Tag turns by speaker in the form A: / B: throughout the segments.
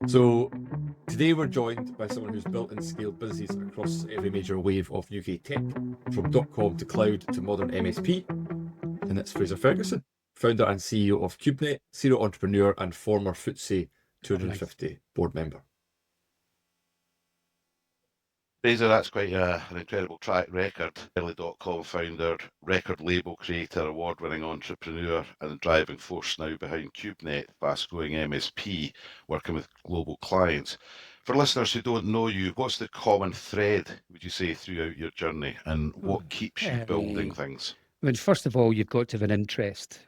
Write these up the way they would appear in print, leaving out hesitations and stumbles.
A: So today we're joined by someone who's built and scaled businesses across every major wave of UK tech, from Dotcom to cloud to modern MSP, and that's Fraser Ferguson, founder and CEO of KubeNet, serial entrepreneur and former FTSE
B: Oh, nice.
A: 250 board member.
C: Fraser, that's quite an incredible track record. Dotcom founder, record label creator, award-winning entrepreneur, and the driving force now behind KubeNet, fast-growing MSP, working with global clients. For listeners who don't know you, what's the common thread, would you say, throughout your journey, and what keeps you building things?
B: I mean, first of all, you've got to have an interest.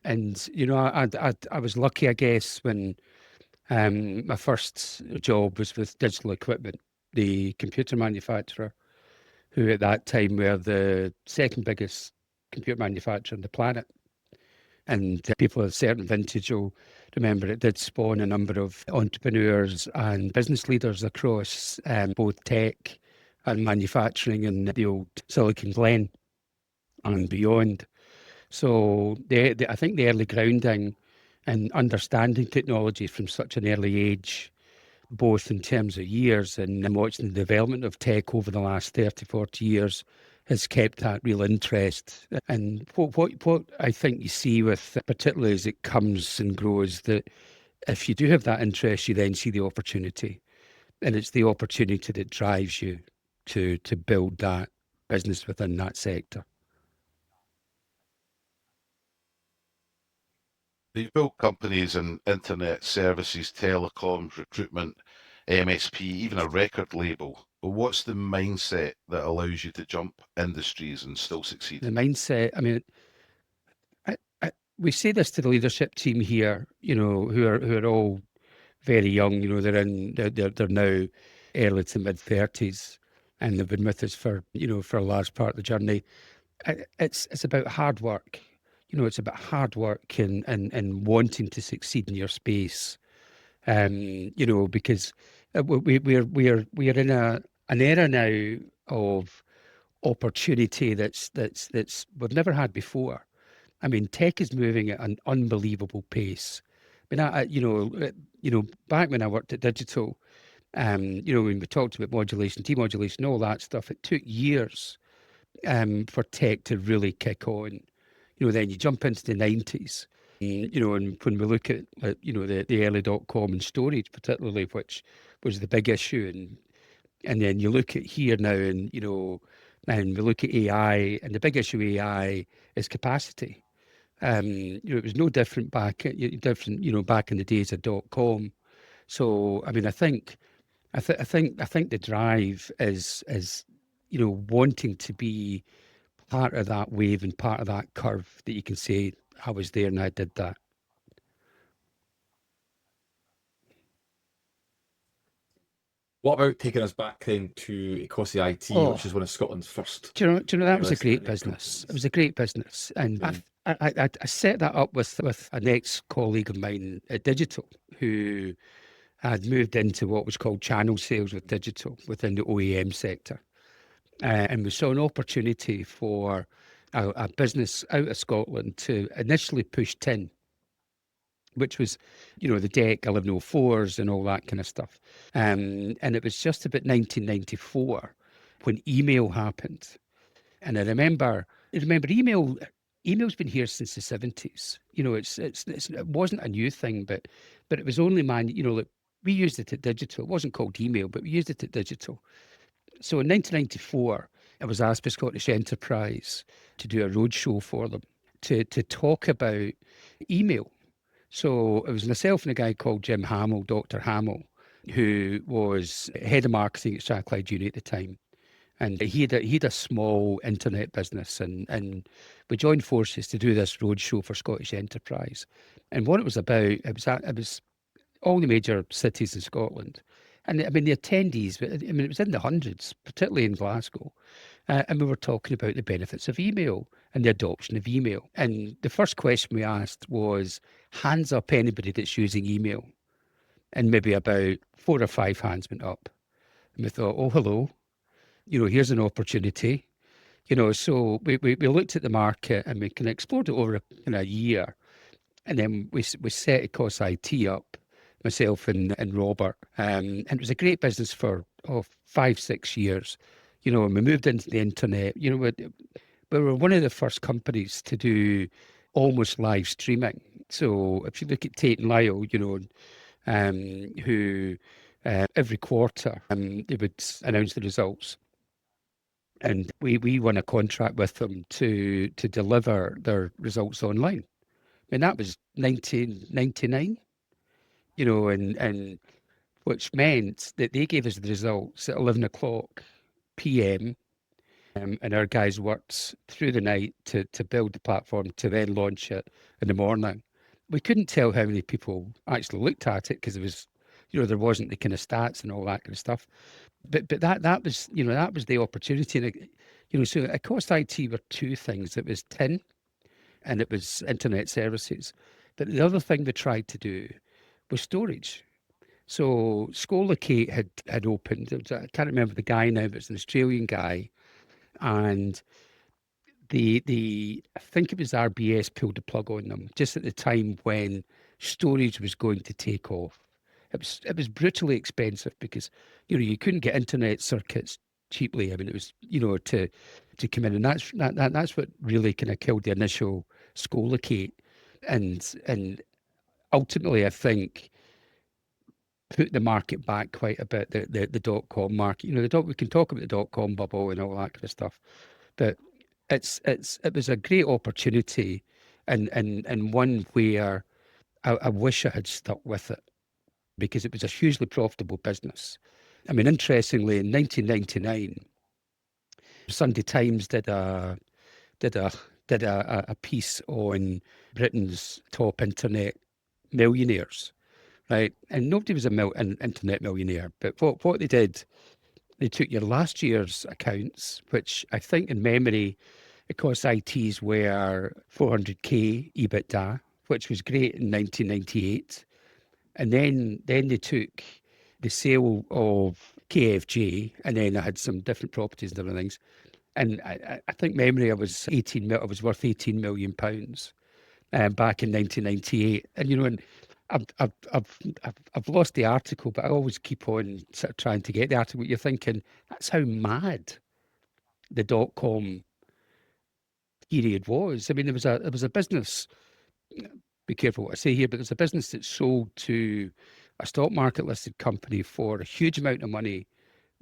B: And, I was lucky, I guess, when my first job was with Digital Equipment, the computer manufacturer, who at that time were the second biggest computer manufacturer on the planet. And people of a certain vintage will remember it did spawn a number of entrepreneurs and business leaders across both tech and manufacturing in the old Silicon Glen and beyond. So I think the early grounding and understanding technology from such an early age, both in terms of years and watching the development of tech over the last 30, 40 years, has kept that real interest. And what I think you see with, particularly as it comes and grows, that if you do have that interest, you then see the opportunity. And it's the opportunity that drives you to build that business within that sector.
C: You've built companies in internet services, telecoms, recruitment, MSP, even a record label. But what's the mindset that allows you to jump industries and still succeed?
B: The mindset, I mean, we say this to the leadership team here, who are all very young. They're now early to mid 30s, and they've been with us for a large part of the journey. It's about hard work. It's about hard work and wanting to succeed in your space. Because we're in an era now of opportunity that's we've never had before. I mean, tech is moving at an unbelievable pace. I mean, back when I worked at Digital, when we talked about modulation, demodulation, all that stuff, it took years for tech to really kick on. Then you jump into the 90s, and when we look at the early .com and storage particularly, which was the big issue, and then you look at here now, and and we look at AI, and the big issue with AI is capacity. It was no different back in the days of .com. So I mean, I think the drive is wanting to be part of that wave and part of that curve that you can say, I was there and I did that.
A: What about taking us back then to Ecosi IT, which is one of Scotland's first?
B: Do you know that was a
A: realistic
B: great
A: internet
B: business.
A: companies?
B: It was a great business, and I set that up with an ex-colleague of mine at Digital who had moved into what was called channel sales with Digital within the OEM sector. And we saw an opportunity for a business out of Scotland to initially push tin, which was, the DEC 1104s and all that kind of stuff. And it was just about 1994 when email happened. And I remember email's been here since the 70s. It wasn't a new thing, but it was only like we used it at Digital. It wasn't called email, but we used it at Digital. So in 1994, I was asked by Scottish Enterprise to do a roadshow for them to talk about email. So it was myself and a guy called Jim Hamill, Dr. Hamill, who was head of marketing at Strathclyde Uni at the time. And he had a small internet business, and we joined forces to do this roadshow for Scottish Enterprise. And what it was about, it was all the major cities in Scotland. And I mean, the attendees, it was in the hundreds, particularly in Glasgow. And we were talking about the benefits of email and the adoption of email. And the first question we asked was, hands up anybody that's using email. And maybe about 4 or 5 hands went up. And we thought, oh, hello, here's an opportunity. So we looked at the market and we kind of explored it over a year. And then we set Ecos IT up. myself and Robert. And it was a great business for 5-6 years. And we moved into the internet. We were one of the first companies to do almost live streaming. So if you look at Tate and Lyle, who every quarter they would announce the results. And we won a contract with them to deliver their results online. And that was 1999, and which meant that they gave us the results at 11 o'clock p.m. And our guys worked through the night to build the platform to then launch it in the morning. We couldn't tell how many people actually looked at it because it was, there wasn't the kind of stats and all that kind of stuff. But that was, that was the opportunity. And so across IT were two things. It was tin and it was internet services. But the other thing they tried to do was storage. So Skolocate had opened. I can't remember the guy now, but it's an Australian guy. And I think it was RBS pulled the plug on them just at the time when storage was going to take off. It was brutally expensive because you couldn't get internet circuits cheaply. I mean, it was to come in, and that's what really kind of killed the initial Skolocate, and ultimately I think put the market back quite a bit. The dot-com market, we can talk about the dot-com bubble and all that kind of stuff, but it was a great opportunity, and one where I wish I had stuck with it because it was a hugely profitable business. I mean, interestingly, in 1999, Sunday Times did a piece on Britain's top internet millionaires, right? And nobody was an internet millionaire, but what they did, they took your last year's accounts, which I think in memory, it cost ITs were 400k EBITDA, which was great in 1998. And then they took the sale of KFJ, and then I had some different properties and different things. And I think memory, I was worth 18 million pounds back in 1998. And and I've lost the article, but I always keep on sort of trying to get the article. You're thinking that's how mad the dot-com period was. I mean, there was a business. Be careful what I say here, but there's a business that sold to a stock market listed company for a huge amount of money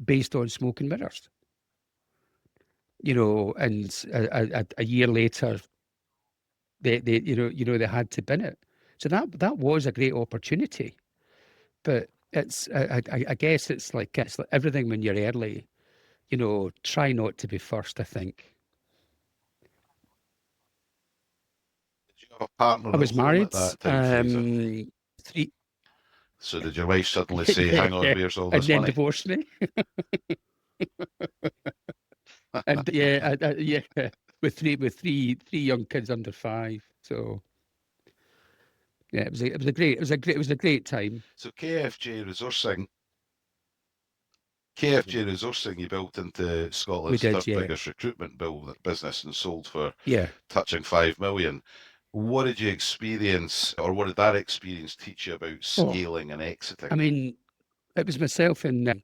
B: based on smoke and mirrors. And a year later, they they had to bin it. So that was a great opportunity, but I guess it's like everything when you're early. Try not to be first. I think
C: Did you have a partner
B: I
C: at
B: was
C: home
B: married.
C: at that time, Fraser?
B: Three,
C: So did your wife suddenly say, "Hang on, where's all
B: and
C: this
B: then
C: money?"
B: divorced me. And yeah, yeah, with three young kids under 5. So yeah, it was a great time.
C: So KFJ Resourcing, you built into
B: We
C: Scotland's
B: did,
C: third
B: yeah,
C: biggest recruitment business and sold for
B: yeah.
C: touching 5 million. What did you experience, or what did that experience teach you about
B: Oh,
C: scaling and exiting?
B: I mean, it was myself and a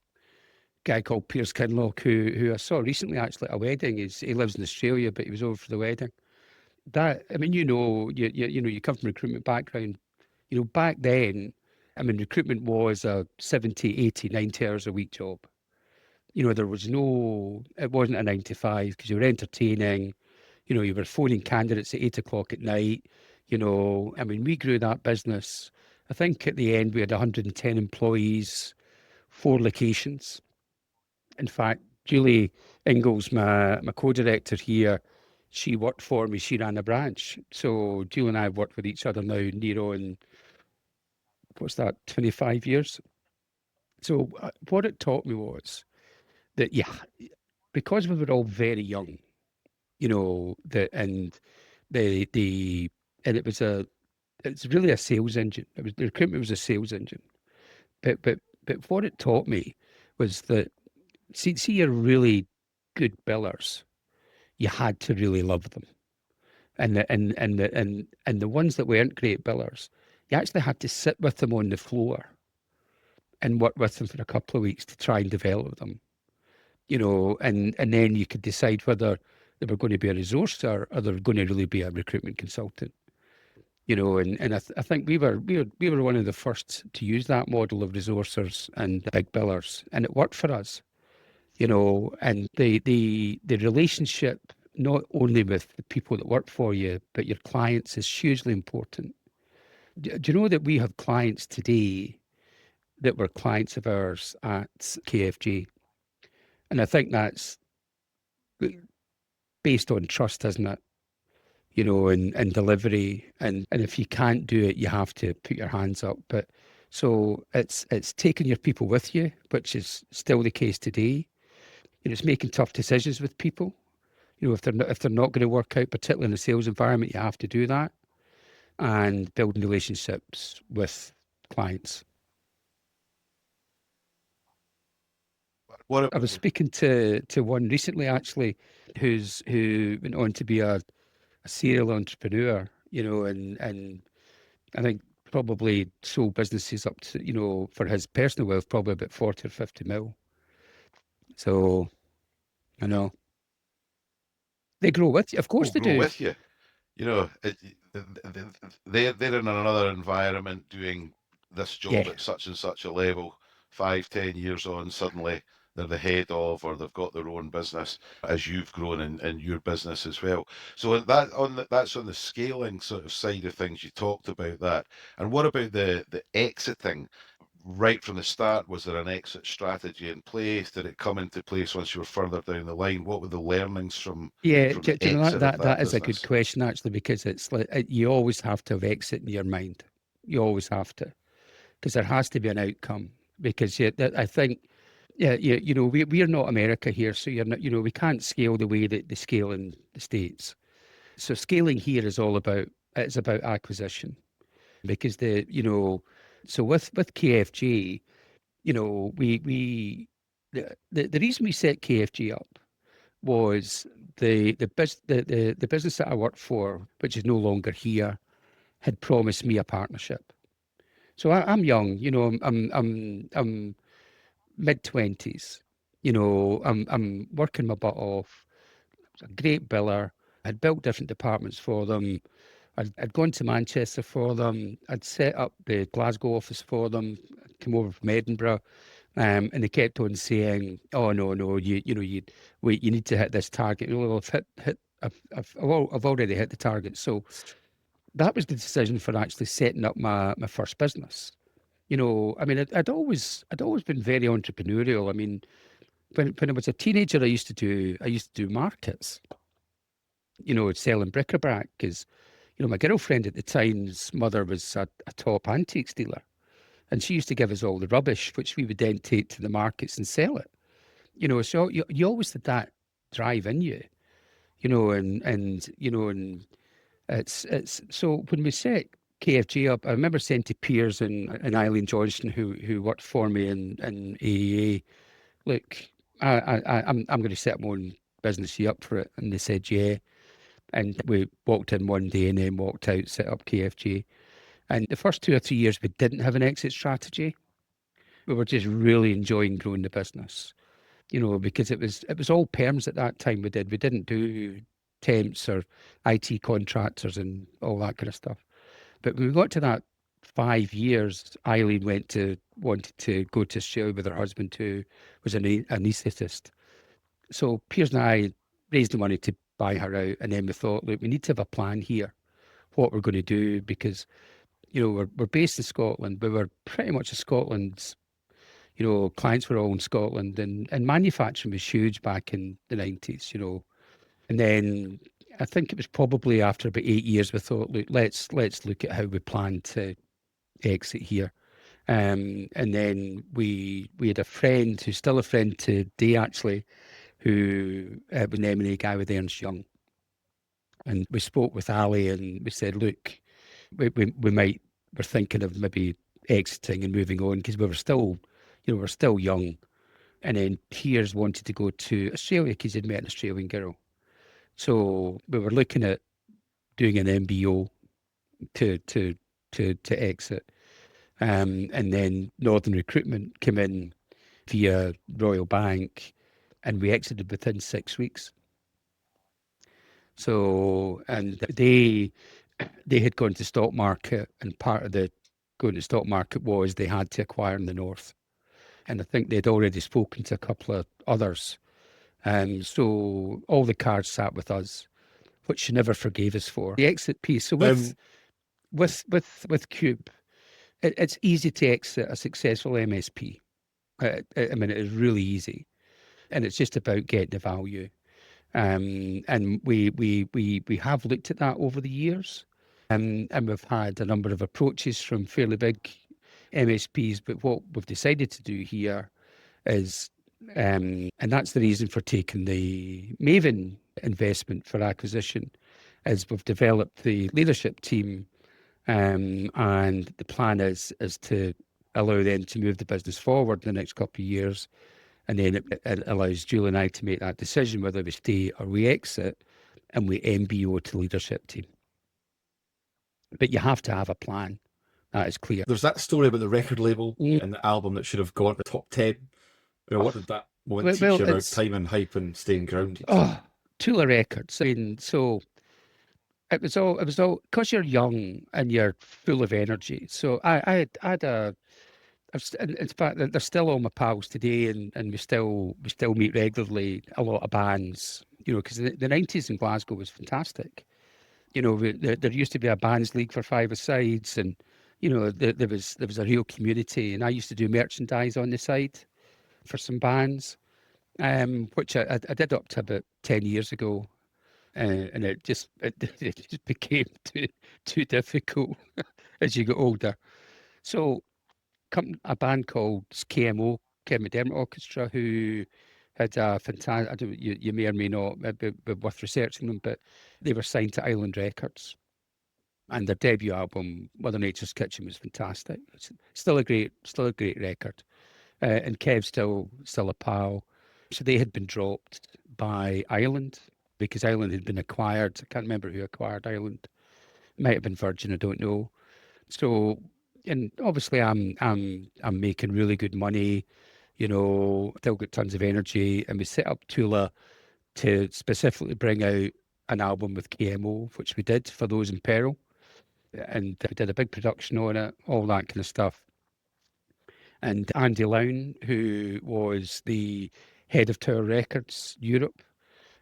B: guy called Piers Kinlock who I saw recently actually at a wedding. He lives in Australia, but he was over for the wedding. I mean, you come from a recruitment background. Back then, I mean, recruitment was a 70, 80, 90 hours a week job. It wasn't a 9 to 5 because you were entertaining, you were phoning candidates at 8 o'clock at night. I mean, we grew that business. I think at the end we had 110 employees, 4 locations. In fact, Julie Ingalls, my co-director here, she worked for me. She ran a branch. So Julie and I have worked with each other now near on, what's that, 25 years. So what it taught me was that, yeah, because we were all very young, and it was it's really a sales engine. The recruitment was a sales engine. But what it taught me was that see your really good billers, you had to really love them. And the ones that weren't great billers, you actually had to sit with them on the floor and work with them for a couple of weeks to try and develop them, and then you could decide whether they were going to be a resource or they were going to really be a recruitment consultant. And I think we were one of the first to use that model of resourcers and big billers, and it worked for us. And the relationship not only with the people that work for you, but your clients is hugely important. Do you know that we have clients today that were clients of ours at KFG? And I think that's based on trust, isn't it? And delivery. And if you can't do it, you have to put your hands up. But so it's taking your people with you, which is still the case today. It's making tough decisions with people. If they're not going to work out, particularly in the sales environment, you have to do that, and building relationships with clients. I was speaking to one recently, actually, who went on to be a serial entrepreneur, and I think probably sold businesses up to, for his personal wealth, probably about 40 or 50 mil. So, I know. They grow with you. Of course they
C: grow
B: do.
C: with you. They're in another environment doing this job at such and such a level. 5-10 years on, suddenly they're the head of, or they've got their own business as you've grown in your business as well. So that's on the scaling sort of side of things. You talked about that. And what about the exiting? Right from the start, was there an exit strategy in place? Did it come into place once you were further down the line? What were the learnings from
B: do
C: the
B: you know
C: exit of
B: that is
C: business?
B: a good question, actually, because it's like you always have to have exit in your mind. You always have to, because there has to be an outcome. Because I think, we're not America here, so you're not, we can't scale the way that they scale in the States. So scaling here is all about acquisition, because so with KFG, we the reason we set KFG up was the business that I worked for, which is no longer here, had promised me a partnership. So I'm young, I'm mid-20s, I'm working my butt off. I was a great biller. I'd built different departments for them. I'd gone to Manchester for them. I'd set up the Glasgow office for them. I'd come over from Edinburgh, and they kept on saying, "Oh no, you need to hit this target." Well, I've already hit the target. So that was the decision for actually setting up my first business. I mean, I'd always been very entrepreneurial. I mean, when I was a teenager, I used to do markets. Selling bric-a-brac, because my girlfriend at the time's mother was a top antiques dealer, and she used to give us all the rubbish, which we would then take to the markets and sell it. So you always had that drive in you, and it's so when we set KFG up, I remember saying to Piers and Eileen Johnston, who worked for me in AEA, look, I'm going to set my own business. You up for it? And they said, yeah. And we walked in one day and then walked out, set up KFG. And the first 2 or 3 years, we didn't have an exit strategy. We were just really enjoying growing the business, because it was all perms at that time. We didn't do temps or IT contractors and all that kind of stuff. But when we got to that 5 years, Eileen wanted to go to Australia with her husband, who was an anaesthetist. So Piers and I raised the money to buy her out, and then we thought, look, we need to have a plan here, what we're going to do, because we're based in Scotland. We were pretty much a Scotland's, clients were all in Scotland, and manufacturing was huge back in the 90s, And then I think it was probably after about 8 years we thought, look, let's look at how we plan to exit here. And then we had a friend who's still a friend today, actually, who was an M&A guy with Ernst Young. And we spoke with Ali and we said, look, we're thinking of maybe exiting and moving on, because we were still, we're still young. And then Piers wanted to go to Australia because he'd met an Australian girl. So we were looking at doing an MBO to to exit. And then Northern Recruitment came in via Royal Bank, and we exited within 6 weeks. So, and they had gone to stock market, and part of the going to stock market was they had to acquire in the north. And I think they'd already spoken to a couple of others. So all the cards sat with us, which she never forgave us for. The exit piece. So with Cube, it's easy to exit a successful MSP. I mean, it is really easy, and it's just about getting the value. And we have looked at that over the years, and we've had a number of approaches from fairly big MSPs. But what we've decided to do here is, and that's the reason for taking the Maven investment for acquisition, is we've developed the leadership team, and the plan is to allow them to move the business forward in the next couple of years. And then it allows Julie and I to make that decision whether we stay or we exit, and we MBO to the leadership team. But you have to have a plan. That is clear.
A: There's that story about the record label and the album that should have gone to the top 10. What did that moment teach you about time and hype and staying grounded?
B: Tula Records. I mean, so it was all because you're young and you're full of energy. So I had in fact, they're still all my pals today, and we still meet regularly. A lot of bands, because the 90s in Glasgow was fantastic. There used to be a bands league for five-a-sides, and there was a real community. And I used to do merchandise on the side for some bands, which I did up to about 10 years ago, and it just became too difficult as you get older. So a band called KMO, Kevin McDermott Orchestra, who had a fantastic, you may or may not be worth researching them, but they were signed to Island Records. And their debut album, Mother Nature's Kitchen, was fantastic. It's still a great record. And Kev's still a pal. So they had been dropped by Island because Island had been acquired. I can't remember who acquired Island. It might have been Virgin, I don't know. So, and obviously I'm making really good money, still got tons of energy. And we set up Tula to specifically bring out an album with KMO, which we did for those in peril. And we did a big production on it, all that kind of stuff. And Andy Lown, who was the head of Tower Records Europe,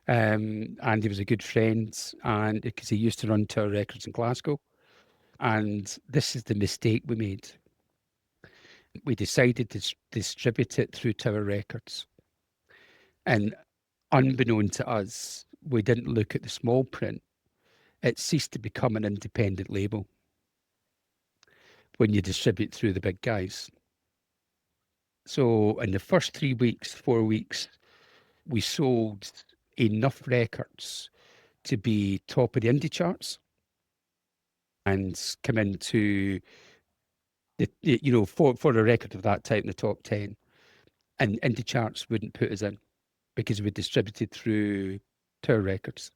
B: Andy was a good friend, and because he used to run Tower Records in Glasgow. And this is the mistake we made. We decided to distribute it through Tower Records. And unbeknown to us, we didn't look at the small print. It ceased to become an independent label when you distribute through the big guys. So in the first 3 weeks, 4 weeks, we sold enough records to be top of the indie charts and come into for a record of that type in the top 10. And indie charts wouldn't put us in because we distributed through Tower Records.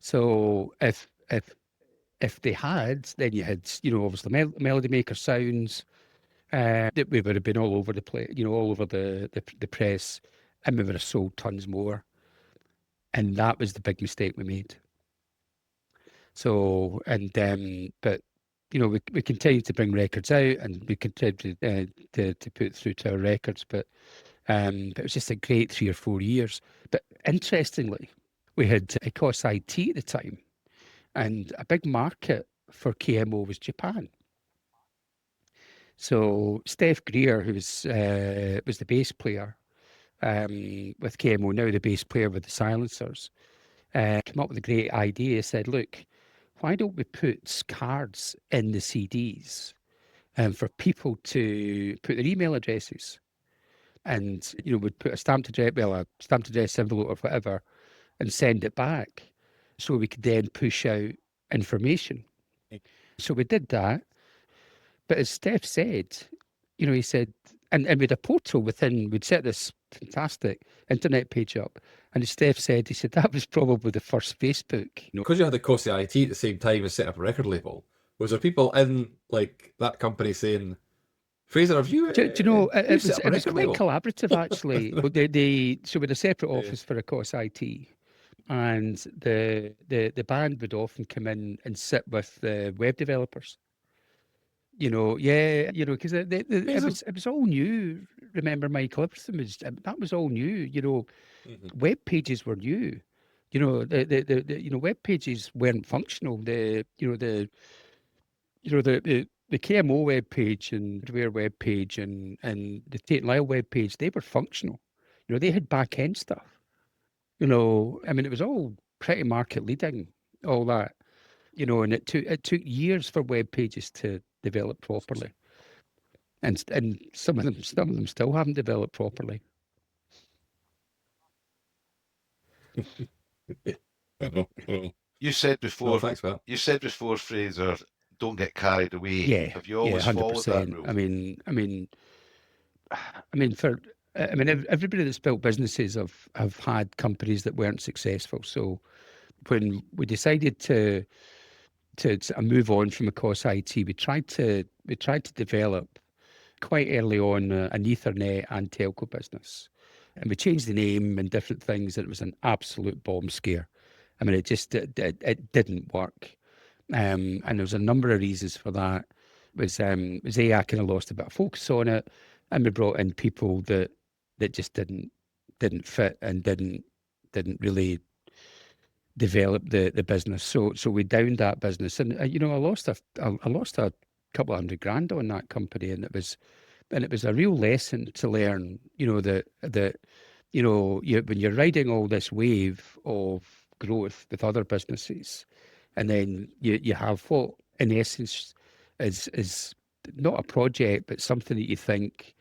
B: So if they had, then you had, obviously Melody Maker Sounds, that we would have been all over the place, all over the press, and we would have sold tons more. And that was the big mistake we made. So, but we continued to bring records out, and we continued to put through to our records, but it was just a great 3 or 4 years. But interestingly, we had it cost IT at the time, and a big market for KMO was Japan. So Steph Greer, who was the bass player with KMO, now the bass player with the Silencers, came up with a great idea. Said, look, why don't we put cards in the CDs for people to put their email addresses, and we'd put a stamped address envelope or whatever, and send it back, so we could then push out information. So we did that. But as Steph said, he said, and we had a portal we'd set this fantastic internet page up. And as Steph said, he said, that was probably the first Facebook.
A: Because you had the cost of IT at the same time as setting up a record label, Was there people in like that company saying, Fraser, have you,
B: Do you know,
A: you set up a
B: it was
A: record
B: quite
A: label?
B: collaborative actually. But so we had a separate office for, of course, IT, and the band would often come in and sit with the web developers. Because it was all new. Remember, Michael, everything was that was all new. Web pages were new. Web pages weren't functional. The KMO web page and Ware web page and the Tate Lyle web page, they were functional. They had back end stuff. I mean, it was all pretty market leading, all that. And it took years for web pages to develop properly, and some of them still haven't developed properly.
A: I know.
C: You said
A: No,
C: before,
A: thanks for that.
C: Fraser, don't get carried away.
B: Yeah,
C: Have you always followed that
B: 100%.
C: rule?
B: Everybody that's built businesses have had companies that weren't successful. So when we decided to move on from across IT, we tried to develop quite early on an Ethernet and telco business, and we changed the name and different things, and it was an absolute bomb scare. I mean, it didn't work, and there was a number of reasons for that. Was I kind of lost a bit of focus on it, and we brought in people that just didn't fit and didn't really develop the business. So we downed that business, and I lost a couple of $100,000 on that company, and it was a real lesson to learn. When you're riding all this wave of growth with other businesses, and then you have what in essence is not a project, but something that you think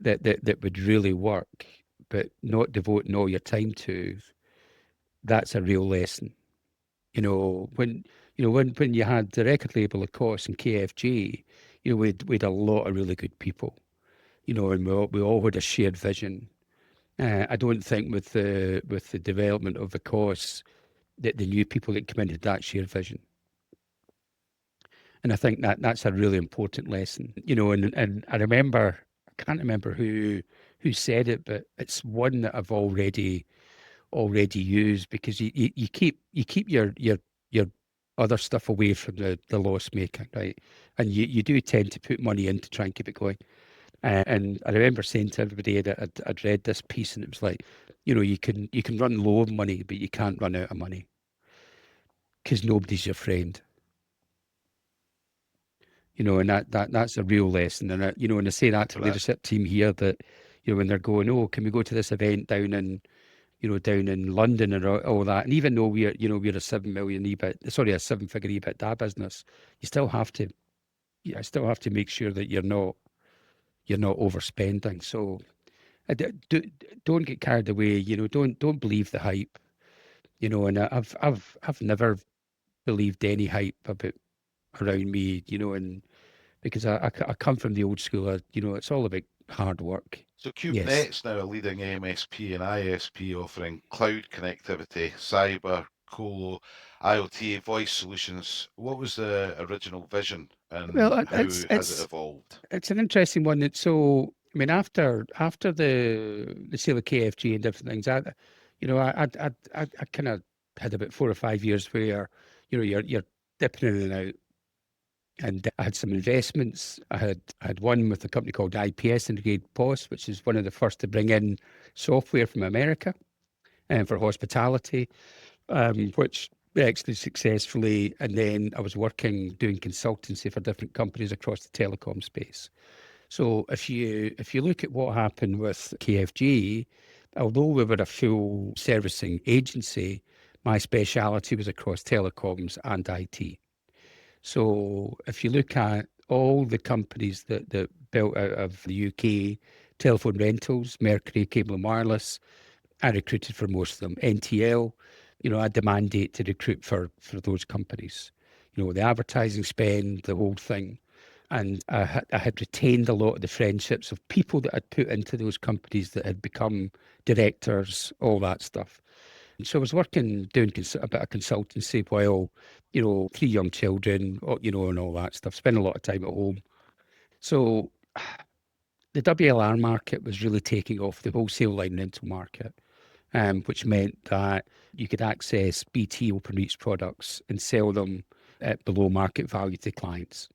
B: that would really work, but not devoting all your time to. That's a real lesson. When you had the record label, of course, and KFG, we'd a lot of really good people, and we all had a shared vision. I don't think with the development of the course that the new people that come in had that shared vision. And I think that's a really important lesson. And I can't remember who said it, but it's one that I've already used, because you keep your other stuff away from the loss making, right? And you do tend to put money in to try and keep it going. And I remember saying to everybody that I'd read this piece, and it was like, you can run low on money, but you can't run out of money, because nobody's your friend. And that's a real lesson. And and I say that to the leadership team here, that when they're going, oh, can we go to this event down in London and all that, and even though we're a 7 million a 7-figure EBITDA business, you still have to make sure that you're not overspending. So don't get carried away. Don't believe the hype. And I've never believed any hype around me. And because I come from the old school. It's all about hard work.
C: So KubeNet's now a leading MSP and ISP offering cloud connectivity, cyber, colo, IoT, voice solutions. What was the original vision, and how has it evolved?
B: It's an interesting one. After the sale of KFG and different things, I kind of had about 4 or 5 years where you're dipping in and out. And I had some investments. I had one with a company called IPS, Integrated POS, which is one of the first to bring in software from America and for hospitality, which we actually successfully. And then I was doing consultancy for different companies across the telecom space. So if you look at what happened with KFG, although we were a full servicing agency, my speciality was across telecoms and IT. So if you look at all the companies that built out of the UK, telephone rentals, Mercury, Cable and Wireless, I recruited for most of them. NTL, I had the mandate to recruit for those companies. The advertising spend, the whole thing. And I had retained a lot of the friendships of people that I'd put into those companies that had become directors, all that stuff. So I was working, doing a bit of consultancy while, 3 young children, and all that stuff, spend a lot of time at home. So the WLR market was really taking off, the wholesale line rental market, which meant that you could access BT OpenReach products and sell them at below market value to clients.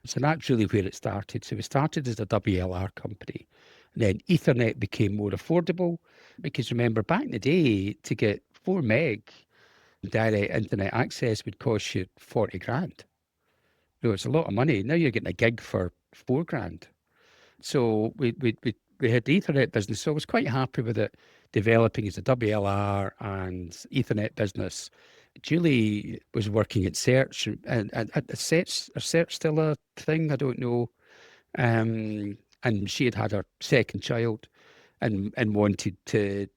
B: So that's really where it started. So we started as a WLR company. And then Ethernet became more affordable because remember, back in the day, to get 4 meg direct internet access would cost you 40 grand. It's a lot of money. Now you're getting a gig for 4 grand. So we had the Ethernet business. So I was quite happy with it developing as a WLR and Ethernet business. Julie was working at Search, and at Search, is Search still a thing? I don't know. And she had had her second child, and wanted to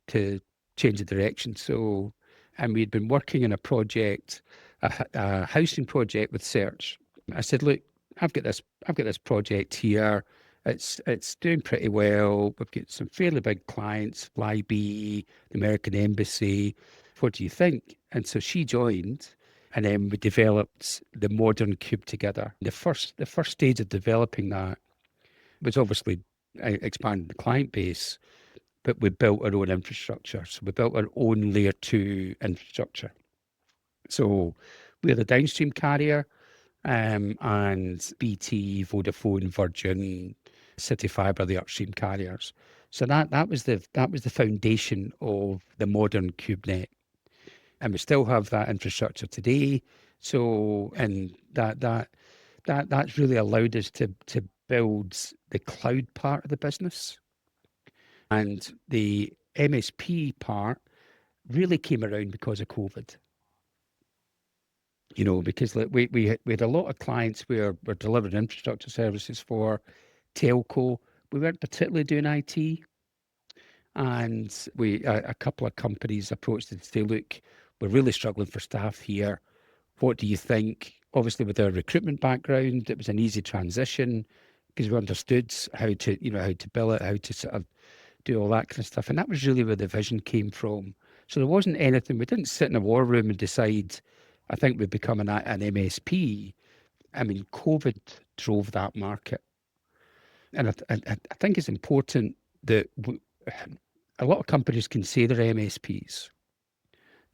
B: change the direction. So, and we'd been working on a project, a housing project with Search. I said, look, I've got this project here. It's doing pretty well. We've got some fairly big clients, Flybe, the American Embassy. What do you think? And so she joined, and then we developed the modern cube together. The first stage of developing that was obviously expanding the client base, but we built our own infrastructure. So we built our own layer 2 infrastructure. So we're the downstream carrier, and BT, Vodafone, Virgin, City Fibre, the upstream carriers. So that was the foundation of the modern KubeNet, and we still have that infrastructure today. So, and that's really allowed us to build the cloud part of the business, and the MSP part really came around because of COVID. Because we had a lot of clients where we're delivering infrastructure services for telco. We weren't particularly doing IT, and a couple of companies approached us to say, look, we're really struggling for staff here. What do you think? Obviously, with our recruitment background, it was an easy transition because we understood how to bill it, how to sort of do all that kind of stuff. And that was really where the vision came from. So there wasn't anything, we didn't sit in a war room and decide, I think we'd become an MSP. I mean, COVID drove that market. And I think it's important that a lot of companies can say they're MSPs.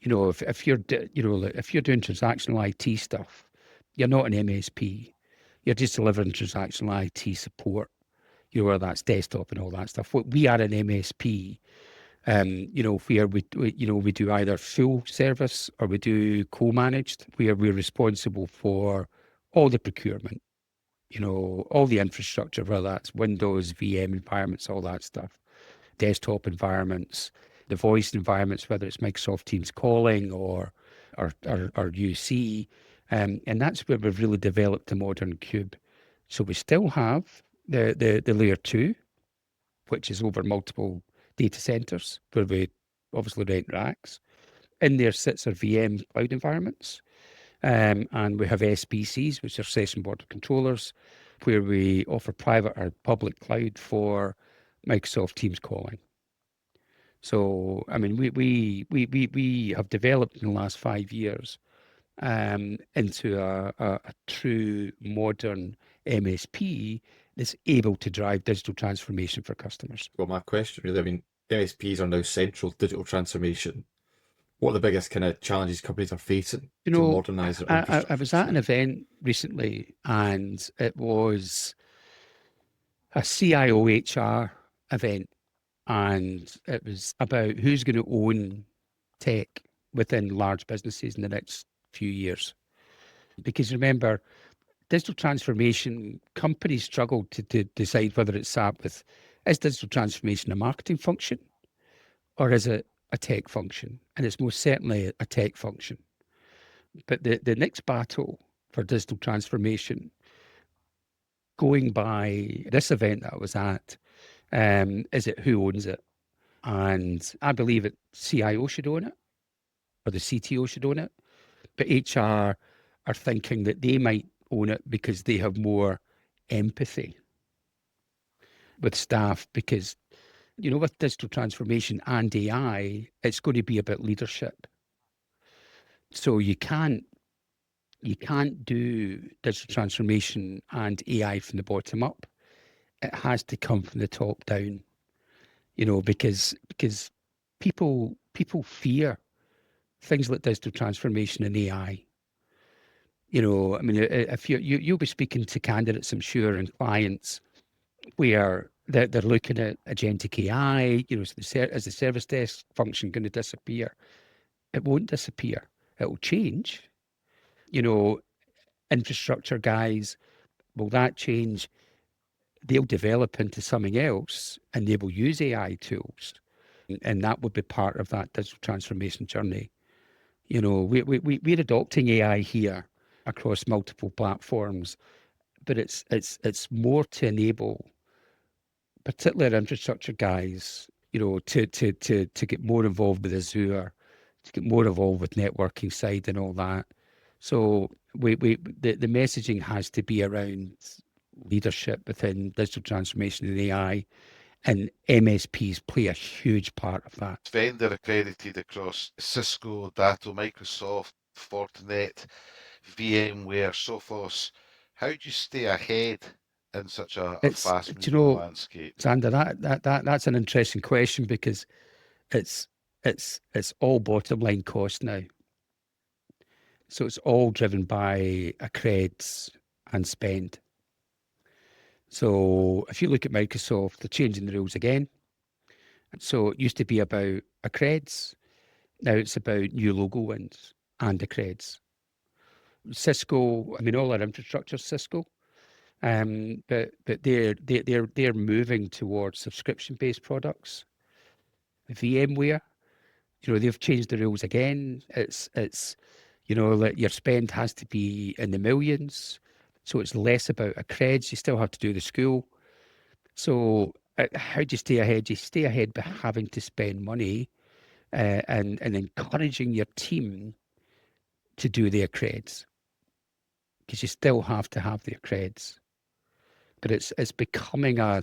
B: If you're doing transactional IT stuff, you're not an MSP. You're just delivering transactional IT support. Whether that's desktop and all that stuff. We are an MSP. Where we do either full service or we do co-managed, where we're responsible for all the procurement, all the infrastructure, whether that's Windows, VM environments, all that stuff, desktop environments, the voice environments, whether it's Microsoft Teams calling or UC, and that's where we've really developed the modern cube. So we still have the layer 2, which is over multiple data centers where we obviously rent racks. In there sits our VM cloud environments, and we have SBCs, which are session border controllers, where we offer private or public cloud for Microsoft Teams calling. So, I mean, we have developed in the last 5 years into a true modern MSP that's able to drive digital transformation for customers.
A: Well, my question really, I mean, MSPs are now central digital transformation. What are the biggest kind of challenges companies are facing to modernise their infrastructure?
B: I was at an event recently, and it was a CIO HR event, and it was about who's going to own tech within large businesses in the next few years. Because remember, digital transformation, companies struggle to decide whether it's sat with, is digital transformation a marketing function or is it a tech function? And it's most certainly a tech function. But the next battle for digital transformation, going by this event that I was at, is it who owns it? And I believe that CIO should own it, or the CTO should own it. But HR are thinking that they might own it because they have more empathy with staff, because with digital transformation and AI, it's going to be about leadership. So you can't do digital transformation and AI from the bottom up. It has to come from the top down, because people fear things like digital transformation and AI. I mean, if you'll be speaking to candidates, I'm sure, and clients where they're looking at agentic AI, is the service desk function going to disappear? It won't disappear. It will change. Infrastructure guys, will that change? They'll develop into something else and they will use AI tools. And that would be part of that digital transformation journey. We're adopting AI here across multiple platforms, but it's more to enable particular infrastructure guys, to get more involved with Azure, to get more involved with networking side and all that. So the messaging has to be around leadership within digital transformation and AI, and MSPs play a huge part of that.
C: Vendor accredited across Cisco, Datto, Microsoft, Fortinet, VMware, Sophos. How do you stay ahead in such a fast-moving landscape?
B: Xander, that's an interesting question, because it's all bottom line cost now. So it's all driven by accreds and spend. So if you look at Microsoft, they're changing the rules again. So it used to be about accreds. Now it's about new logo wins and accreds. Cisco, I mean, all our infrastructure is Cisco, but they're moving towards subscription-based products. VMware, they've changed the rules again. It's that your spend has to be in the millions. So it's less about accreds. You still have to do the school. So how do you stay ahead? You stay ahead by having to spend money and encouraging your team to do the accreds, because you still have to have the accreds. But it's becoming a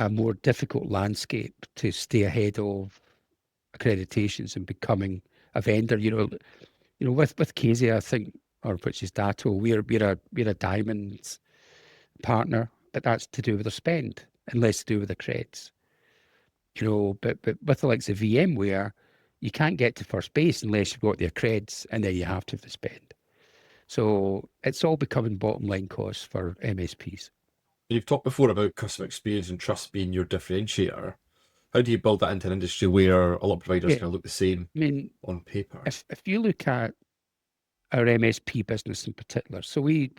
B: more difficult landscape to stay ahead of accreditations and becoming a vendor. With Casey, I think, or which is Datto, we're a diamonds partner, but that's to do with the spend and less to do with the creds. But with the likes of VMware, you can't get to first base unless you've got the creds, and then you have to have the spend. So it's all becoming bottom line costs for MSPs.
A: You've talked before about customer experience and trust being your differentiator. How do you build that into an industry where a lot of providers kind of look the same on paper?
B: If you look at our MSP business in particular, so we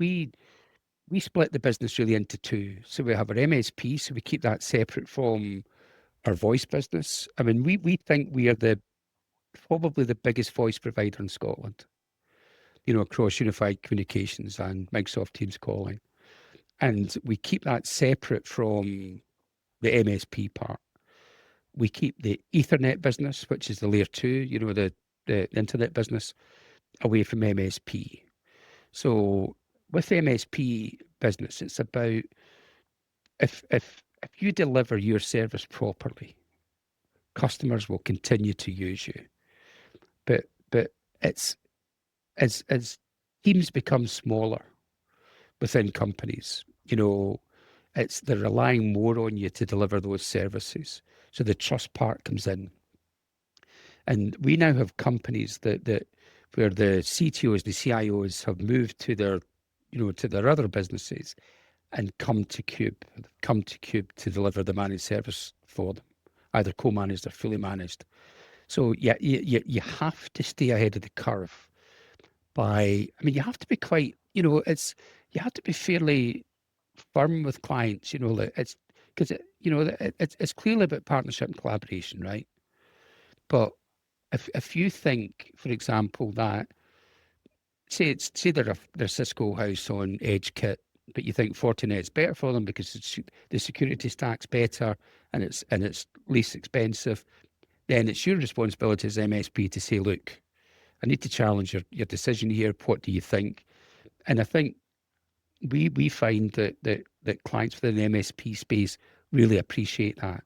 B: split the business really into two. So we have our MSP, so we keep that separate from our voice business. I mean, we think we are probably the biggest voice provider in Scotland, across unified communications and Microsoft Teams calling. And we keep that separate from the MSP part. We keep the Ethernet business, which is the layer 2, the internet business, away from MSP. So with MSP business, it's about if you deliver your service properly, customers will continue to use you. But it's as teams become smaller within companies, they're relying more on you to deliver those services. So the trust part comes in. And we now have companies that where the CTOs, the CIOs have moved to their other businesses and come to Cube to deliver the managed service for them, either co-managed or fully managed. So yeah, you have to stay ahead of the curve you have to be quite, you have to be fairly firm with clients, it's because it's clearly about partnership and collaboration, right? But if you think, for example, that say they're a Cisco house on Edge kit, but you think Fortinet's better for them because the security stack's better and it's least expensive, then it's your responsibility as MSP to say, look, I need to challenge your decision here. What do you think? And I think we find that clients within the MSP space really appreciate that.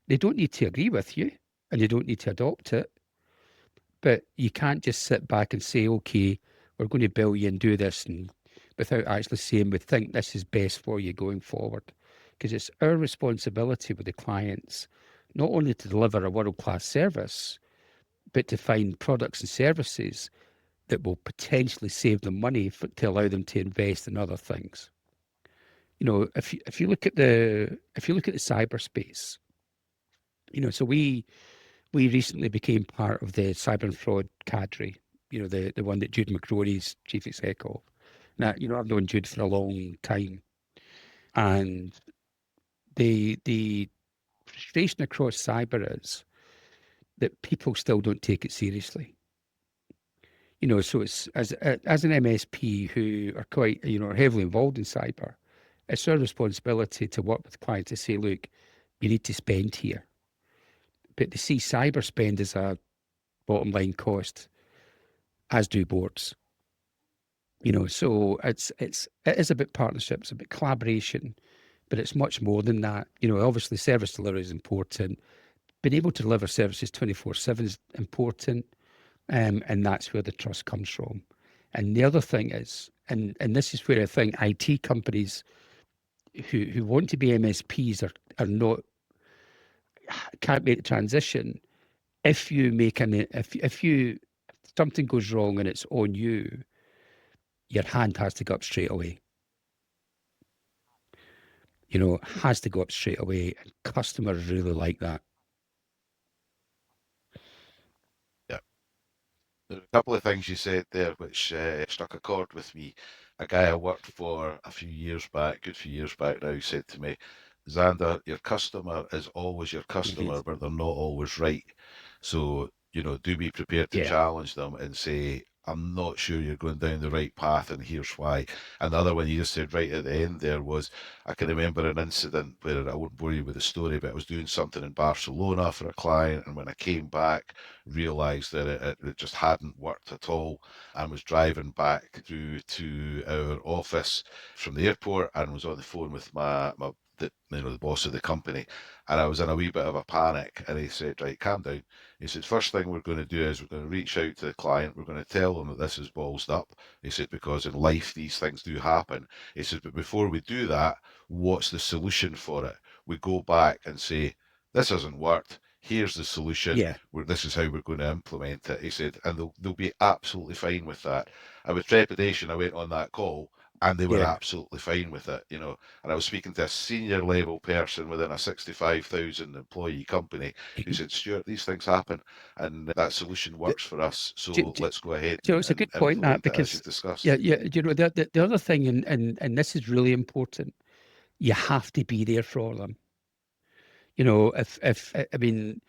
B: They don't need to agree with you, and they don't need to adopt it. But you can't just sit back and say, okay, we're going to bill you and do this, and without actually saying we think this is best for you going forward. Because it's our responsibility with the clients, not only to deliver a world-class service, but to find products and services that will potentially save them money to allow them to invest in other things. If you look at the cyberspace, so we recently became part of the cyber and fraud cadre, the one that Jude McCrory's chief exec of. Now, I've known Jude for a long time, and the frustration across cyber is that people still don't take it seriously. So it's as an MSP who are quite, heavily involved in cyber, it's our responsibility to work with clients to say, look, you need to spend here. But they see cyber spend as a bottom line cost, as do boards. So it is about partnerships, about collaboration, but it's much more than that. Obviously service delivery is important. Being able to deliver services 24/7 is important. And that's where the trust comes from. And the other thing is, and this is where I think IT companies who want to be MSPs are not, can't make the transition. If you make if something goes wrong and it's on you, your hand has to go up straight away. It has to go up straight away. And customers really like that.
C: Yeah. There are a couple of things you said there which struck a chord with me. A guy I worked for a few years back, good few years back now, said to me, Xander, your customer is always your customer, but they're not always right. So, do be prepared to
B: Yeah.
C: challenge them and say, I'm not sure you're going down the right path, and here's why. And the other one you just said right at the end there was, I can remember an incident where I won't bore you with the story, but I was doing something in Barcelona for a client, and when I came back, realised that it just hadn't worked at all, and was driving back through to our office from the airport, and was on the phone with the boss of the company, and I was in a wee bit of a panic, and he said, right, calm down. He said, first thing we're going to do is we're going to reach out to the client, we're going to tell them that this is ballsed up. He said, because in life these things do happen. He said, but before we do that, what's the solution for it? We go back and say, this hasn't worked, here's the solution.
B: Yeah.
C: This is how we're going to implement it. He said, and they'll be absolutely fine with that. And with trepidation, I went on that call, and they were
B: Yeah.
C: absolutely fine with it, And I was speaking to a senior level person within a 65,000 employee company who said, Stuart, these things happen, and that solution works for us. So let's go ahead
B: It's a good point, that,
C: implement it as
B: because
C: you discussed.
B: yeah, the other thing, and this is really important, you have to be there for them. If I mean,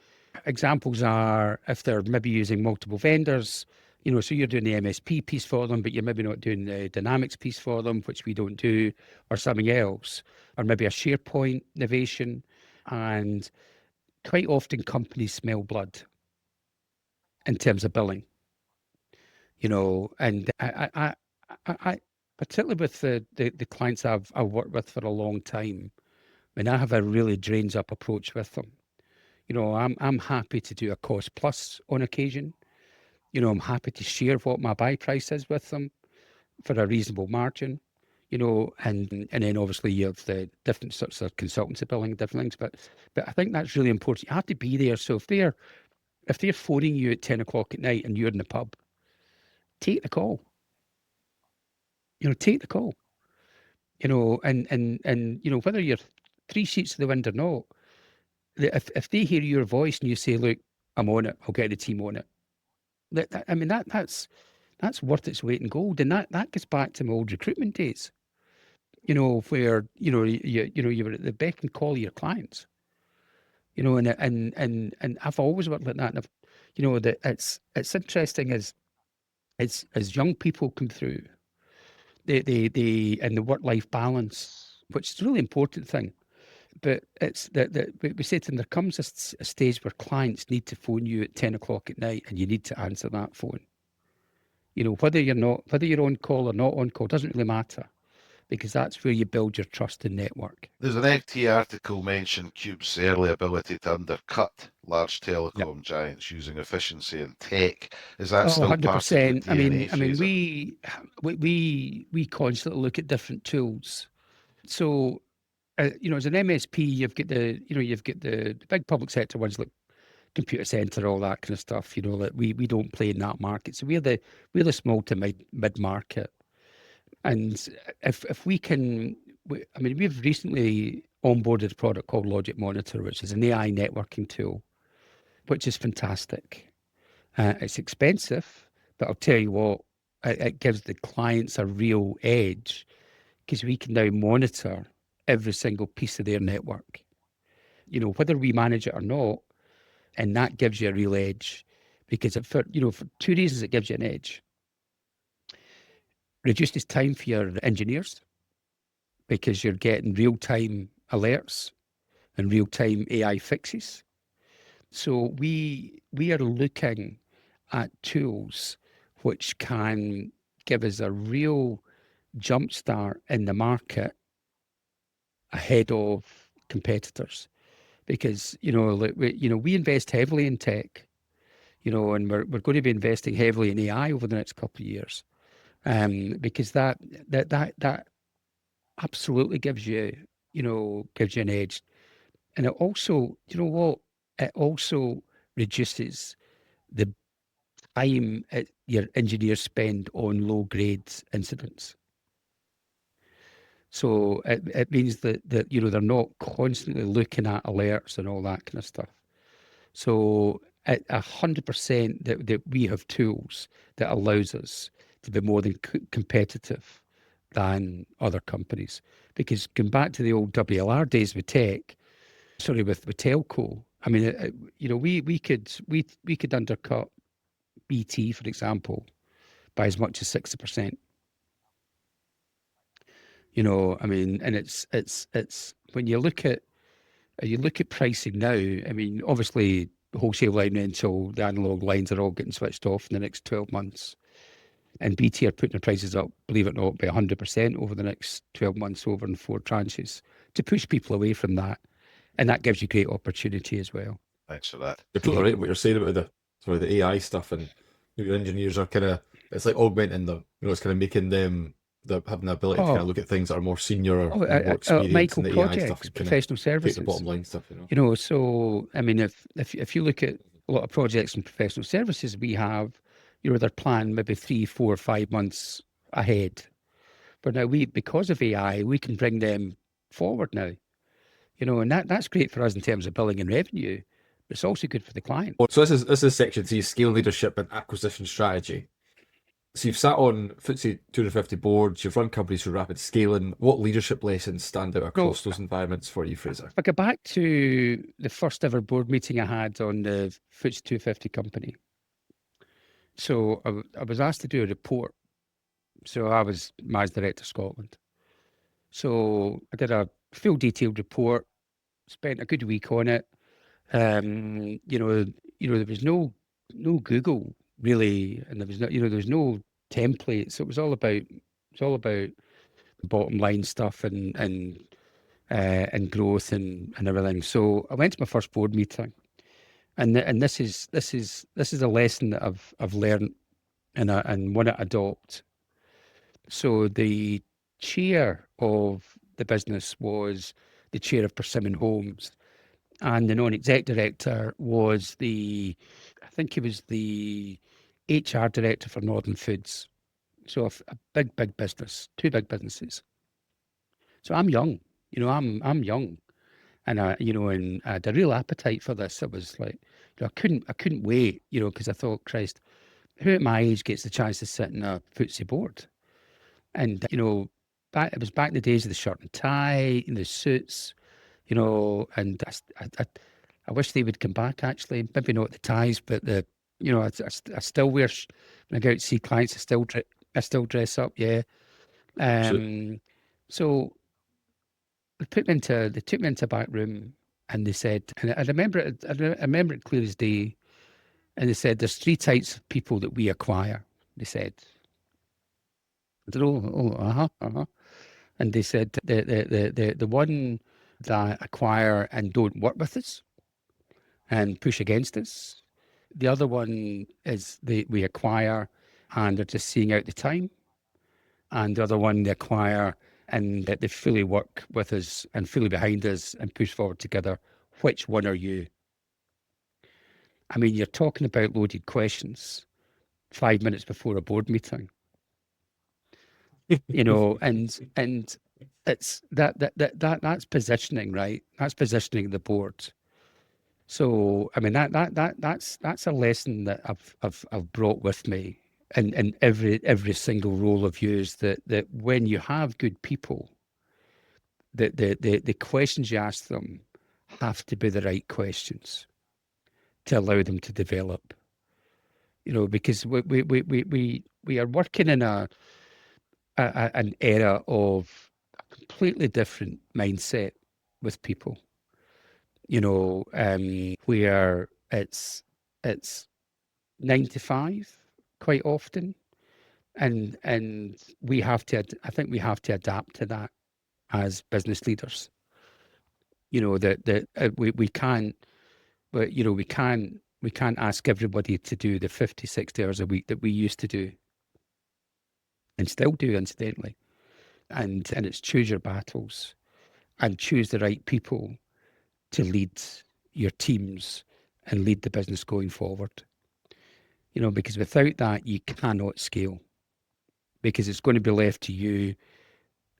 B: examples are if they're maybe using multiple vendors, so you're doing the MSP piece for them, but you're maybe not doing the Dynamics piece for them, which we don't do, or something else, or maybe a SharePoint innovation. And quite often companies smell blood in terms of billing, and I particularly with the clients I've worked with for a long time, when I have a really drains up approach with them. I'm happy to do a cost plus on occasion. I'm happy to share what my buy price is with them for a reasonable margin. And then obviously you have the different sorts of consultancy billing, different things. But I think that's really important. You have to be there. So if they're phoning you at 10 o'clock at night and you're in the pub, take the call. Take the call. And whether you're 3 seats to the wind or not, if they hear your voice and you say, look, I'm on it, I'll get the team on it. That's worth its weight in gold, and that gets back to my old recruitment days. Where you were at the beck and call of your clients. And I've always worked like that. And that it's interesting as young people come through, they and the work-life balance, which is a really important thing. But it's that we say to them, there comes a stage where clients need to phone you at 10 o'clock at night, and you need to answer that phone. Whether you're on call or not on call doesn't really matter. because that's where you build your trust and network.
C: There's an FT article mentioned Cube's early ability to undercut large telecom giants using efficiency and tech. Is that still part of the
B: 100%.
C: DNA,
B: I mean,
C: Fraser?
B: we constantly look at different tools. So, as an MSP, you've got the big public sector ones like computer center, all that kind of stuff. That we don't play in that market. So we're the small to mid market. And if we can, we've recently onboarded a product called Logic Monitor, which is an AI networking tool, which is fantastic. It's expensive, but I'll tell you what, it gives the clients a real edge because we can now monitor every single piece of their network, whether we manage it or not. And that gives you a real edge because for two reasons, it gives you an edge. Reduces time for your engineers because you're getting real-time alerts and real-time AI fixes. So we are looking at tools which can give us a real jumpstart in the market ahead of competitors, because we invest heavily in tech, and we're going to be investing heavily in AI over the next couple of years, because that absolutely gives you an edge. And it also, it also reduces the time your engineers spend on low grade incidents. So it means that they're not constantly looking at alerts and all that kind of stuff. So 100% that we have tools that allows us to be more than competitive than other companies. Because going back to the old WLR days with with telco, I mean, we could undercut BT, for example, by as much as 60%. And it's when you look at pricing now. I mean, obviously, wholesale line rental, the analog lines are all getting switched off in the next 12 months. And BT are putting their prices up, believe it or not, by 100% over the next 12 months, over in 4 tranches, to push people away from that. And that gives you great opportunity as well.
C: Thanks for that.
A: You're totally right what you're saying about the AI stuff, and your engineers are it's like augmenting them. It's kind of making them having the ability to kind of look at things that are more senior or more experienced,
B: Michael,
A: and the
B: projects,
A: AI stuff,
B: professional services,
A: take the bottom line stuff.
B: So I mean, if you look at a lot of projects and professional services, we have, they're planned maybe 3, 4, 5 months ahead. But now because of AI, we can bring them forward now. And that's great for us in terms of billing and revenue, but it's also good for the client.
A: So this is section C, scale, leadership and acquisition strategy. So you've sat on FTSE 250 boards, you've run companies for rapid scaling. What leadership lessons stand out across those environments for you, Fraser?
B: I go back to the first ever board meeting I had on the FTSE 250 company. So I was asked to do a report. So I was Managing Director Scotland. So I did a full detailed report, spent a good week on it. There was no Google really, and there was no template. So it was all about bottom line stuff and growth and everything. So I went to my first board meeting, and this is a lesson that I've learned and want to adopt. So the chair of the business was the chair of Persimmon Homes, and the non-exec director was I think he was the HR director for Northern Foods. So a big business, 2 big businesses. So I'm young, I'm young, and I had a real appetite for this. I was like, I couldn't wait, because I thought, Christ, who at my age gets the chance to sit in a FTSE board? And it was back in the days of the shirt and tie, the suits, and I wish they would come back. Actually, maybe not the ties, but I still wear when I go out to see clients. I still dress up. Yeah. So they took me into a back room, and they said, and I remember it clear as day. And they said, there's 3 types of people that we acquire. They said, I said, And they said the one that acquire and don't work with us and push against us. The other one is we acquire and they're just seeing out the time. And the other one they acquire and they fully work with us and fully behind us and push forward together. Which one are you? I mean, you're talking about loaded questions 5 minutes before a board meeting, and it's that's positioning, right? That's positioning the board. So I mean that's a lesson that I've brought with me in every single role I've used, that when you have good people, the questions you ask them have to be the right questions to allow them to develop. Because we are working in an era of a completely different mindset with people. Where it's 9 to 5 quite often, and we have to. I think we have to adapt to that as business leaders. That we can't, but we can't ask everybody to do the 50, 60 hours a week that we used to do and still do, incidentally. And it's choose your battles and choose the right people to lead your teams and lead the business going forward. Because without that, you cannot scale, because it's going to be left to you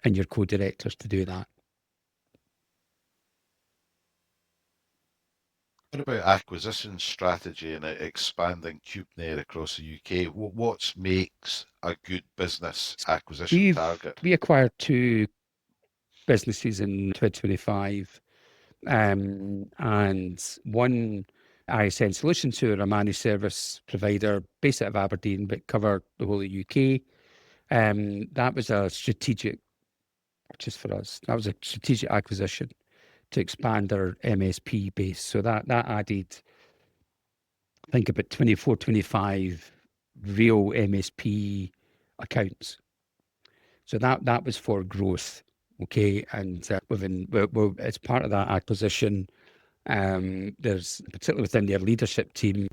B: and your co-directors to do that.
C: What about acquisition strategy and expanding KubeNet across the UK? What makes a good business acquisition target?
B: We acquired 2 businesses in 2025, and one ISN Solutions, who are a managed service provider based out of Aberdeen but cover the whole of the UK. That was a strategic purchase for us. That was a strategic acquisition to expand our MSP base. So that added, I think, about 24, 25 real MSP accounts. So that was for growth. Okay. And as part of that acquisition, there's, particularly within their leadership team,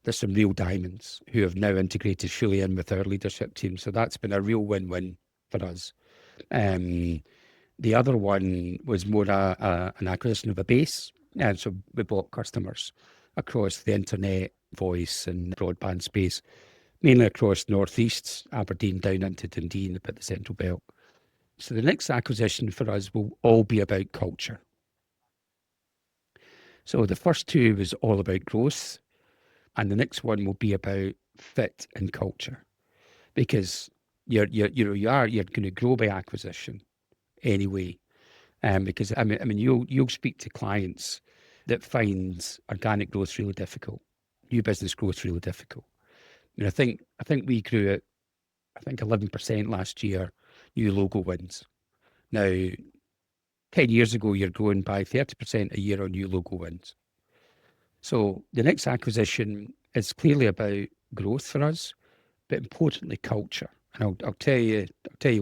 B: there's some real diamonds who have now integrated fully in with our leadership team. So that's been a real win-win for us. The other one was more an acquisition of a base. And so we bought customers across the internet, voice and broadband space, mainly across Northeast, Aberdeen down into Dundee and about the Central Belt. So the next acquisition for us will all be about culture. So the first 2 was all about growth, and the next one will be about fit and culture, because you're going to grow by acquisition anyway. Because I mean you'll speak to clients that find organic growth really difficult, new business growth really difficult. I mean, I think we grew at 11% last year, new logo wins. Now, 10 years ago, you're growing by 30% a year on new logo wins. So the next acquisition is clearly about growth for us, but importantly, culture. And I'll tell you